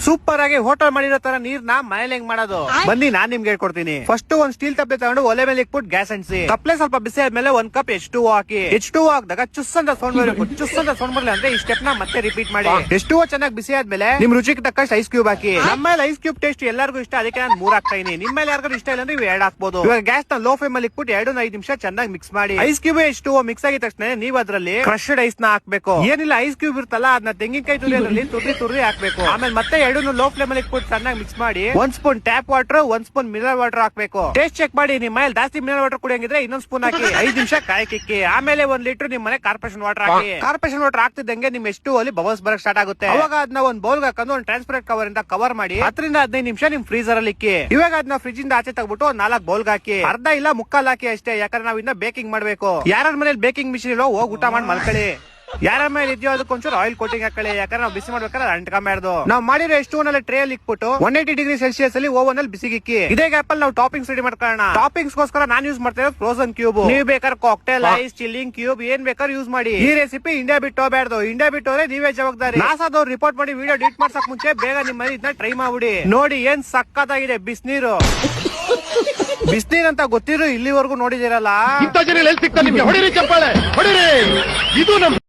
Super ಆಗಿ hotel ಮಾಡಿರೋ ತರ ನೀರ್ನ ಮನೇಲಿ ಹೆಂಗ್ ಮಾಡೋದು ಬನ್ನಿ ನಾನ್ ನಿಮ್ಗೆ ಹೇಳ್ಕೊಡ್ತೀನಿ. ಫಸ್ಟ್ ಒಂದ್ ಸ್ಟೀಲ್ ತಪ್ಪಲೆ ತಗೊಂಡು ಒಲೆ ಮೇಲೆ ಇಟ್ಬಿಟ್ಟು ಗ್ಯಾಸ್ ಅಂಟಿಸಿ. ತಪ್ಪಲೆ ಸ್ವಲ್ಪ ಬಿಸಿ ಆದ್ಮೇಲೆ 1 ಕಪ್ H2O ಹಾಕಿ. H2O ಹಾಕಿದಾಗ ಚುಸ್ ಅಂತ ಸೌಂಡ್ ಬರಬೇಕು. ಚುಸ್ ಅಂತ ಸೌಂಡ್ ಬರಲಿ ಅಂದ್ರೆ ಈ ಸ್ಟೆಪ್ ನ ಮತ್ತೆ ರಿಪೀಟ್ ಮಾಡಿ. H2O ಚೆನ್ನಾಗಿ ಬಿಸಿ ಆದ್ಮೇಲೆ ನಿಮ್ ರುಚಿಗೆ ತಕ್ಕಷ್ಟು ಐಸ್ ಕ್ಯೂಬ್ ಹಾಕಿ. ನಮ್ಮ ಐಸ್ ಕ್ಯೂಬ್ ಟೇಸ್ಟ್ ಎಲ್ಲರಿಗೂ ಇಷ್ಟ, ಅದಕ್ಕೆ ನಾನು 3 ಹಾಕ್ತಾ ಇದೀನಿ. ನಿಮ್ಮ ಮೇಲೆ ಯಾರಿಗೂ ಇಷ್ಟ ಇಲ್ಲ ಅಂದ್ರೆ 2 ಹಾಕ್ಬೋದು. ಇವಾಗ ಗ್ಯಾಸ್ ನ ಲೋ ಫ್ಲೇಮ್ ಅಲ್ಲಿ ಇಟ್ಬಿಟ್ಟು 2-5 ನಿಮಿಷ ಚೆನ್ನಾಗಿ ಮಿಕ್ಸ್ ಮಾಡಿ. ಐಸ್ ಕ್ಯೂಬ್ H2O ಮಿಕ್ಸ್ ಆಗಿದ ತಕ್ಷಣ ನೀವು ಅದ್ರಲ್ಲಿ ಕ್ರಶ್ಡ್ ಐಸ್ ನ ಹಾಕ್ಬೇಕು. ಏನಿಲ್ಲ ಐಸ್ ಕ್ಯೂಬ್ ಇರ್ತಲ್ಲ ಅದನ್ನ ತೆಂಗಿನಕಾಯಿ ತುರಿಯಲ್ಲಿ ತುರ್ರಿ ಹಾಕ್ಬೇಕು. ಆಮೇಲೆ ಮತ್ತೆ 2 ಲೋ ಫ್ಲೇಮ್ ಅಲ್ಲಿ ಇಟ್ಬಿಟ್ಟು ಚೆನ್ನಾಗಿ ಮಿಕ್ಸ್ ಮಾಡಿ 1 spoon tap water 1 spoon mineral water ಹಾಕ್ಬೇಕು. ಟೇಸ್ಟ್ ಚೆಕ್ ಮಾಡಿ. ನಿಮ್ಮ ಮನೇಲಿ ಜಾಸ್ತಿ ಮಿನರಲ್ ವಾಟರ್ ಕುಡಿಯಂಗಿದ್ರೆ ಇನ್ನೊಂದು ಸ್ಪೂನ್ ಹಾಕಿ. 5 ನಿಮಿಷ ಕಾಯಕ್ಕಿಕ್ಕಿ. ಆಮೇಲೆ 1 ಲೀಟರ್ ನಿಮ್ ಮನೆ ಕಾರ್ಪೊರೇಷನ್ ವಾಟರ್ ಹಾಕಿ. ಕಾರ್ಪೊರೇಷನ್ ವಾಟರ್ ಹಾಕ್ತಿದ್ದಂಗೆ ನಿಮ್ H2O ಅಲ್ಲಿ ಬಬಲ್ಸ್ ಬರಕ್ ಸ್ಟಾರ್ಟ್ ಆಗುತ್ತೆ. ಅವಾಗ ಅದನ್ನ ಒಂದ್ ಬೌಲ್ ಹಾಕೊಂಡು ಒಂದು ಟ್ರಾನ್ಸ್ಪರೆಂಟ್ ಕವರ್ ಇಂದ ಕವರ್ ಮಾಡಿ 10-15 ನಿಮಿಷ ನಿಮ್ ಫ್ರೀಜರ್ ಅಲ್ಲಿ ಇಕ್ಕಿ. ಇವಾಗ ಅದನ್ನ ಫ್ರಿಜ್ ಇಂದ ಆಚೆ ತಗ್ಬಿಟ್ಟು 4 ಬೌಲ್ ಹಾಕಿ. ಅರ್ಧ ಇಲ್ಲ ಮುಕ್ಕಾಲ್ ಹಾಕಿ ಅಷ್ಟೇ, ಯಾಕಂದ್ರೆ ನಾವ್ ಇನ್ನ ಬೇಕಿಂಗ್ ಮಾಡ್ಬೇಕು. ಯಾರ ಮನೇಲಿ ಬೇಕಿಂಗ್ ಮಿಷಿನ್ ಇಲ್ಲೋ ಹೋಗಿ ಊಟ ಮಾಡಿ ಮಲ್ಕೊಳ್ಳಿ. ಯಾರ ಮೇಲೆ ಇದೆಯೋ ಅದಕ್ಕೊಂಚೂರು ಆಯಿಲ್ ಕೋಟಿಂಗ್ ಹಾಕೊಳ್ಳಿ, ಯಾಕಂದ್ರೆ ನಾವು ಬಿಸಿ ಮಾಡ್ಬೇಕಾದ್ರೆ ಅಂಟ್ಕೊಂಬಾರ್ದು. ನಾವು ಮಾಡಿರೋ H2O ಟ್ರೇ ಅಲ್ಲಿ ಇಟ್ಬಿಟ್ಟು 180 ಡಿಗ್ರಿ ಸೆಲ್ಸಿಯಸ್ ಅಲ್ಲಿ ಓವನ್ ಅಲ್ಲಿ ಬಿಸಿಗಿಕ್ಕಿ. ಇದೇ ಗ್ಯಾಪ್ ಅಲ್ಲಿ ನಾವು ಟಾಪಿಂಗ್ಸ್ ರೆಡಿ ಮಾಡ್ಕೊಳ್ಳೋಣ. ಟಾಪಿಂಗ್ಸ್ ಗೋಸ್ಕರ ನಾನು ಯೂಸ್ ಮಾಡ್ತಾ ಇರೋದು ಫ್ರೋಸನ್ ಕ್ಯೂಬ್. ನೀವು ಬೇಕಾದ್ರೆ ಕಾಕ್ಟೇಲ್ ಐಸ್, ಚಿಲ್ಲಿಂಗ್ ಕ್ಯೂಬ್ ಏನ್ ಬೇಕಾದ್ರೆ ಯೂಸ್ ಮಾಡಿ. ಈ ರೆಸಿಪಿ ಇಂಡಿಯಾ ಬಿಟ್ಟು ಹೋಗ್ಬಾರ್ದು. ಇಂಡಿಯಾ ಬಿಟ್ಟು ಹೋದ್ರೆ ನೀವೇ ಜವಾಬ್ದಾರಿ. ನಾಸಾದವ್ರು ರಿಪೋರ್ಟ್ ಮಾಡಿ ವಿಡಿಯೋ ಡಿಲೀಟ್ ಮಾಡ್ಸಕ್ ಮುಂಚೆ ಬೇಗ ನಿಮ್ಮ ಮನೆ ಇದನ್ನ ಟ್ರೈ ಮಾಡ್ಬಿಡಿ. ನೋಡಿ ಏನ್ ಸಕ್ಕತ್ತಾಗಿದೆ ಬಿಸಿನೀರು. ಬಿಸಿನೀರ್ ಅಂತ ಗೊತ್ತಿರೋ ಇಲ್ಲಿವರೆಗೂ ನೋಡಿದಿರಲ್ಲ. ಇಂಥ ಜನ ಎಲ್ಲಿ ಸಿಗ್ತಾರೆ ನಿಮ್ಗೆ? ಹೊಡಿರಿ ಚಪ್ಪಾಳೆ ಹೊಡಿರಿ. ಇದು ನಮ್